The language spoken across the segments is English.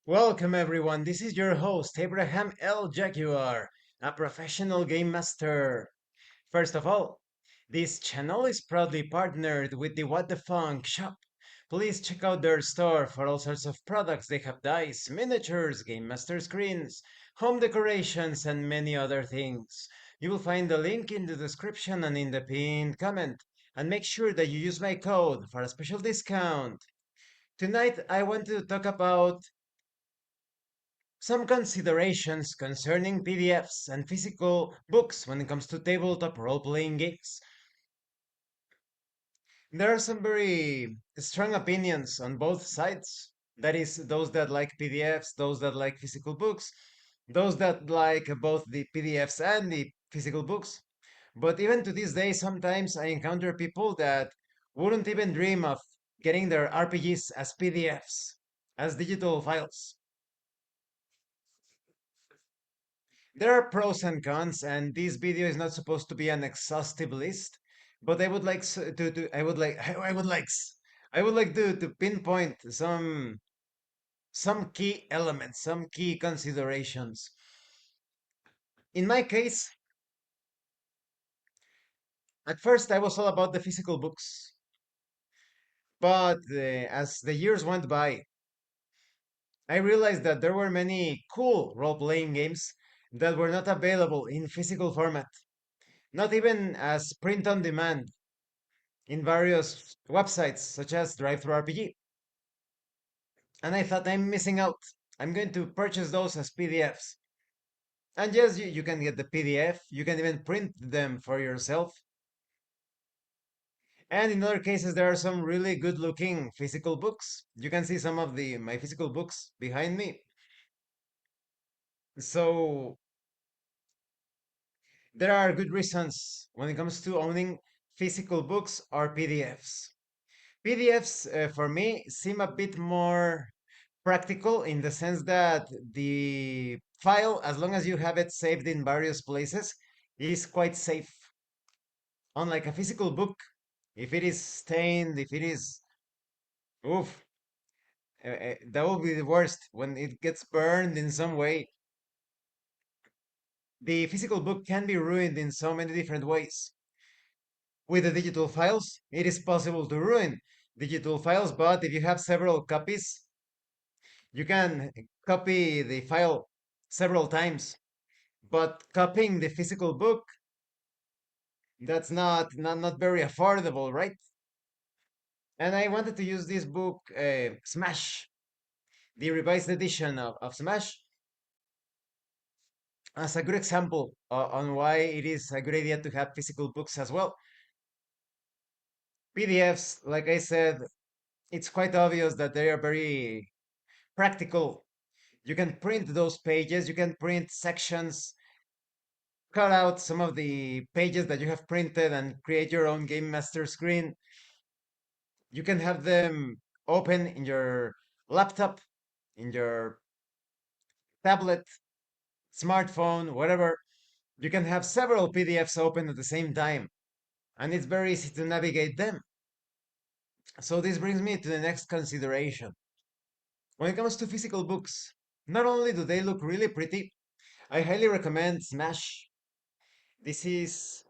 Welcome everyone, this is your host Abraham L. Jaguar, a professional game master. First of all, this channel is proudly partnered with the What the Funk shop. Please check out their store for all sorts of products. They have dice, miniatures, game master screens, home decorations, and many other things. You will find the link in the description and in the pinned comment. And make sure that you use my code for a special discount. Tonight I want to talk about some considerations concerning PDFs and physical books when it comes to tabletop role-playing games. There are some very strong opinions on both sides. That is, those that like PDFs, those that like physical books, those that like both the PDFs and the physical books. But even to this day, sometimes I encounter people that wouldn't even dream of getting their RPGs as PDFs, as digital files. There are pros and cons, and this video is not supposed to be an exhaustive list, but I would like to I would like I would like I would like to pinpoint some key elements, some key considerations. In my case, at first I was all about the physical books, but as the years went by, I realized that there were many cool role-playing games that were not available in physical format, not even as print on demand in various websites such as DriveThruRPG. And I thought I'm missing out. I'm going to purchase those as PDFs. And yes, you can get the PDF, you can even print them for yourself. And in other cases, there are some really good looking physical books. You can see some of the my physical books behind me. So there are good reasons when it comes to owning physical books or PDFs. PDFs for me seem a bit more practical in the sense that the file, as long as you have it saved in various places, is quite safe. Unlike a physical book, if it is stained, if it is, oof, that will be the worst when it gets burned in some way. The physical book can be ruined in so many different ways. With the digital files, it is possible to ruin digital files, but if you have several copies, you can copy the file several times. But copying the physical book, that's not very affordable, right? And I wanted to use this book, Smash, the revised edition of Smash, as a good example on why it is a good idea to have physical books as well. PDFs, like I said, it's quite obvious that they are very practical. You can print those pages, you can print sections, cut out some of the pages that you have printed and create your own game master screen. You can have them open in your laptop, in your tablet, smartphone, whatever. You can have several PDFs open at the same time, and it's very easy to navigate them. So this brings me to the next consideration. When it comes to physical books, not only do they look really pretty, I highly recommend Smash. This is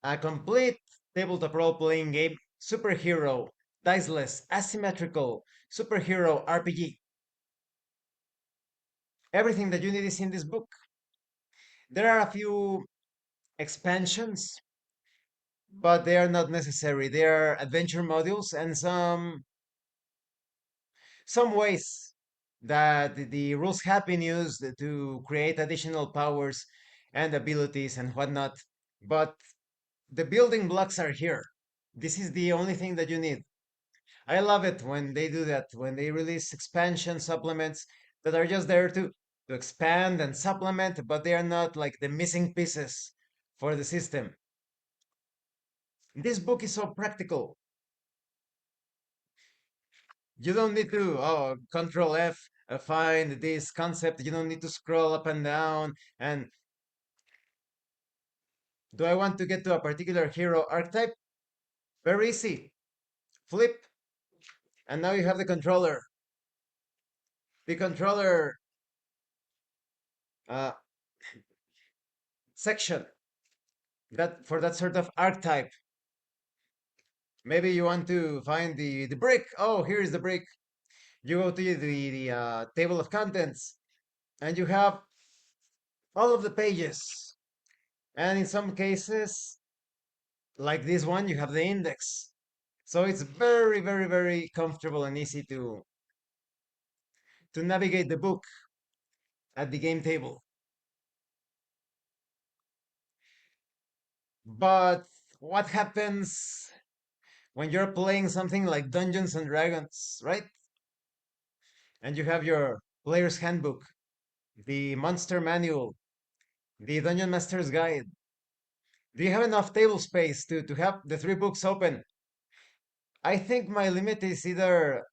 a complete tabletop role-playing game, superhero, diceless, asymmetrical, superhero RPG. Everything that you need is in this book. There are a few expansions, but they are not necessary. They are adventure modules and some ways that the rules have been used to create additional powers and abilities and whatnot. But the building blocks are here. This is the only thing that you need. I love it when they do that, when they release expansion supplements that are just there to expand and supplement, but they are not like the missing pieces for the system. This book is so practical. You don't need to control F, find this concept. You don't need to scroll up and down. And do I want to get to a particular hero archetype? Very easy. Flip, and now you have the controller. the controller uh, section that for that sort of archetype. Maybe you want to find the brick. Oh, here is the brick. You go to the table of contents, and you have all of the pages. And in some cases, like this one, you have the index. So it's very, very, very comfortable and easy to navigate the book at the game table. But what happens when you're playing something like Dungeons and Dragons, right? And you have your player's handbook, the monster manual, the Dungeon Master's Guide. Do you have enough table space to have the three books open? I think my limit is either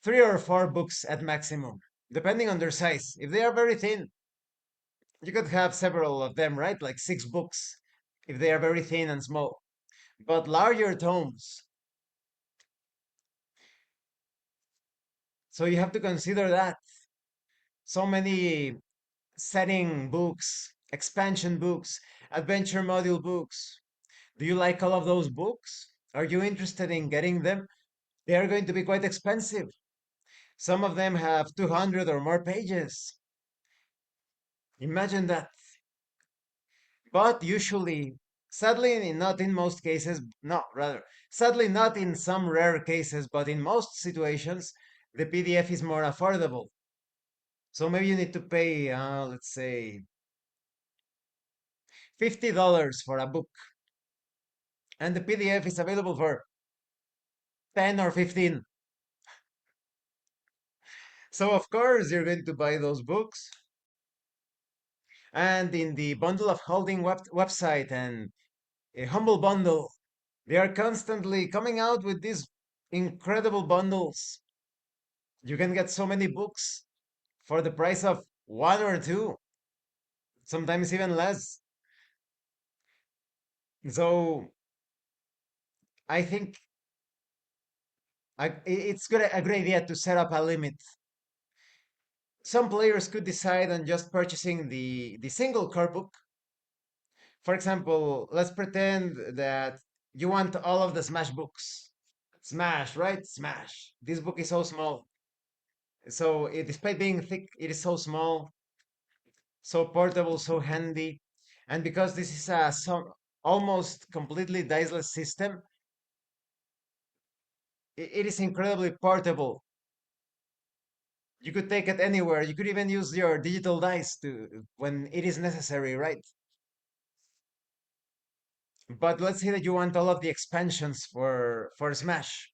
three or four books at maximum, depending on their size. If they are very thin, you could have several of them, right? Like six books, if they are very thin and small. But larger tomes, so you have to consider that. So many setting books, expansion books, adventure module books. Do you like all of those books? Are you interested in getting them? They are going to be quite expensive. Some of them have 200 or more pages. Imagine that. But usually, sadly, not in most cases, no, rather, sadly, not in some rare cases, but in most situations, the PDF is more affordable. So maybe you need to pay, let's say, $50 for a book, and the PDF is available for 10 or 15. So, of course, you're going to buy those books. And in the bundle of holding website and a humble bundle, they are constantly coming out with these incredible bundles. You can get so many books for the price of one or two, sometimes even less. So I think it's a great idea to set up a limit. Some players could decide on just purchasing the single core book. For example, let's pretend that you want all of the Smash books. Smash, right? Smash. This book is so small. So, despite being thick, it is so small, so portable, so handy. And because this is a almost completely diceless system, it is incredibly portable. You could take it anywhere. You could even use your digital dice to when it is necessary, right? But let's say that you want all of the expansions for Smash.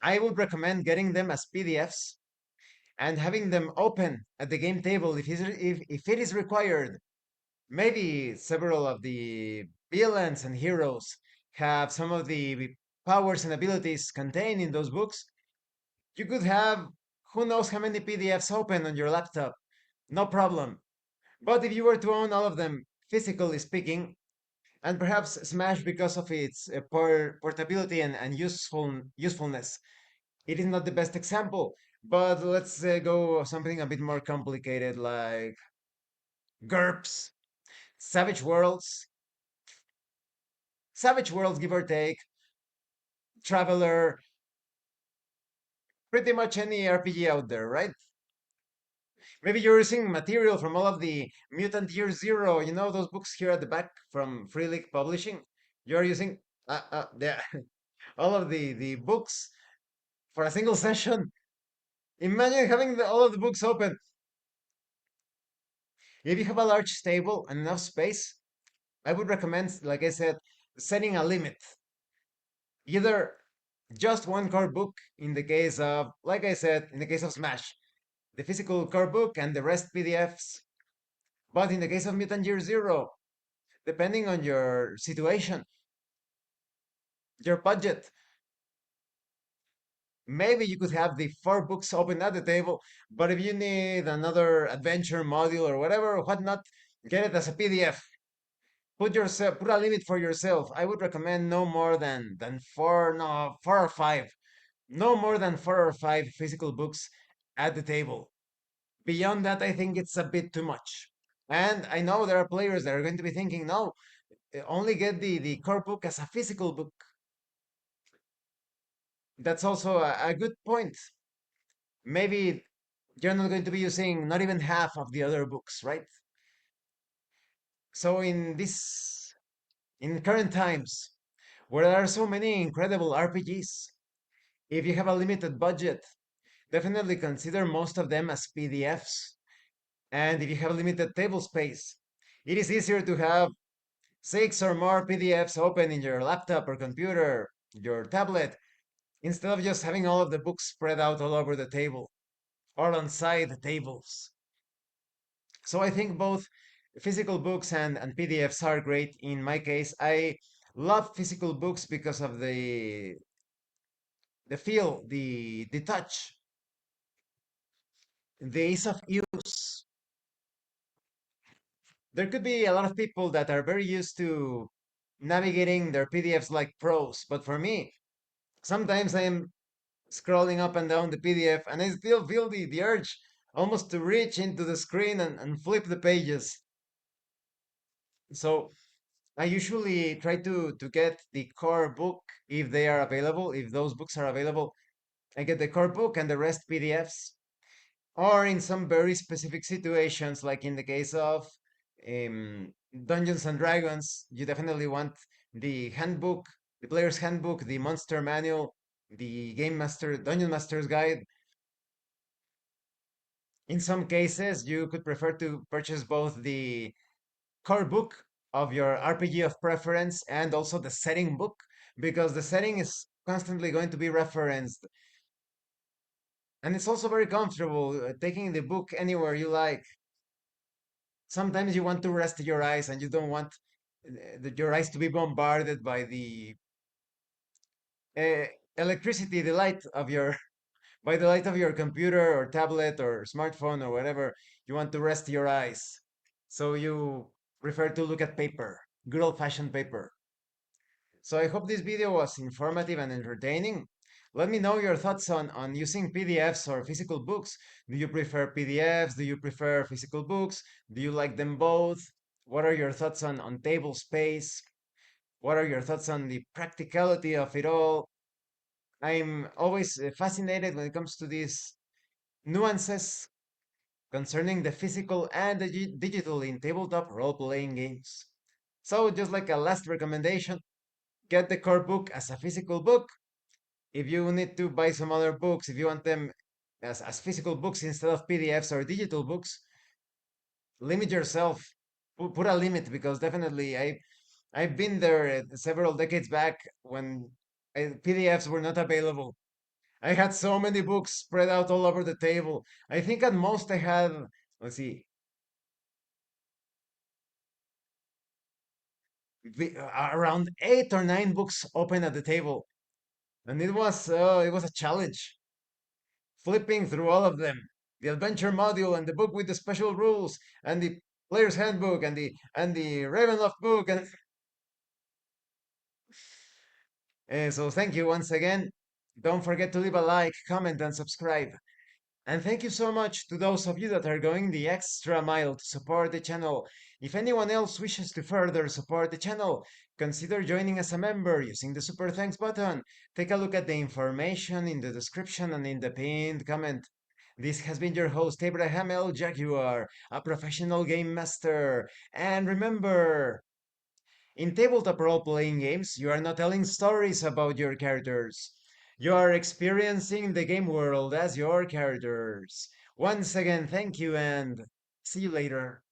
I would recommend getting them as PDFs and having them open at the game table if it is required. Maybe several of the villains and heroes have some of the powers and abilities contained in those books. You could have who knows how many PDFs open on your laptop. No problem. But if you were to own all of them, physically speaking, and perhaps Smash because of its portability and usefulness, it is not the best example. But let's go something a bit more complicated like GURPS, Savage Worlds, Savage Worlds, give or take, Traveler, pretty much any RPG out there, right? Maybe you're using material from all of the Mutant Year Zero, you know, those books here at the back from Free League Publishing. You're using yeah, all of the books for a single session. Imagine having all of the books open. If you have a large table and enough space, I would recommend, like I said, setting a limit. Either just one core book in the case of, like I said, in the case of Smash, the physical core book and the rest PDFs. But in the case of Mutant Year Zero, depending on your situation, your budget, maybe you could have the four books open at the table. But if you need another adventure module or whatever, what not, get it as a PDF. Put a limit for yourself. I would recommend no more than four, no, four or five. No more than 4 or 5 physical books at the table. Beyond that, I think it's a bit too much. And I know there are players that are going to be thinking, no, only get the core book as a physical book. That's also a good point. Maybe you're not going to be using not even half of the other books, right? So in current times, where there are so many incredible RPGs, if you have a limited budget, definitely consider most of them as PDFs. And if you have limited table space, it is easier to have 6 or more PDFs open in your laptop or computer, your tablet, instead of just having all of the books spread out all over the table or on side tables. So I think both physical books and PDFs are great. In my case, I love physical books because of the feel, the touch, the ease of use. There could be a lot of people that are very used to navigating their PDFs like pros, but for me, sometimes I'm scrolling up and down the PDF and I still feel the urge almost to reach into the screen and flip the pages. So I usually try to get the core book if they are available, if those books are available. I get the core book and the rest PDFs. Or in some very specific situations, like in the case of Dungeons and Dragons, you definitely want the handbook, the player's handbook, the monster manual, the game master, dungeon master's guide. In some cases, you could prefer to purchase both the core book of your RPG of preference and also the setting book, because the setting is constantly going to be referenced. And it's also very comfortable taking the book anywhere you like. Sometimes you want to rest your eyes and you don't want your eyes to be bombarded by the uh, electricity, the light of your by the light of your computer or tablet or smartphone or whatever. You want to rest your eyes, so you prefer to look at paper, good old-fashioned paper. So I hope this video was informative and entertaining. Let me know your thoughts on using PDFs or physical books. Do you prefer PDFs? Do you prefer physical books? Do you like them both? What are your thoughts on table space? What are your thoughts on the practicality of it all? I'm always fascinated when it comes to these nuances concerning the physical and the digital in tabletop role-playing games. So just like a last recommendation, get the core book as a physical book. If you need to buy some other books, if you want them as physical books instead of PDFs or digital books, limit yourself. Put a limit, because definitely I've been there several decades back when PDFs were not available. I had so many books spread out all over the table. I think at most I had, let's see, around 8 or 9 books open at the table, and it was a challenge flipping through all of them. The adventure module and the book with the special rules and the player's handbook and the Ravenloft book and so thank you once again. Don't forget to leave a like, comment, and subscribe. And thank you so much to those of you that are going the extra mile to support the channel. If anyone else wishes to further support the channel, consider joining as a member using the super thanks button. Take a look at the information in the description and in the pinned comment. This has been your host, Abraham L. Jaguar, a professional game master. And remember, in tabletop role-playing games, you are not telling stories about your characters. You are experiencing the game world as your characters. Once again, thank you and see you later.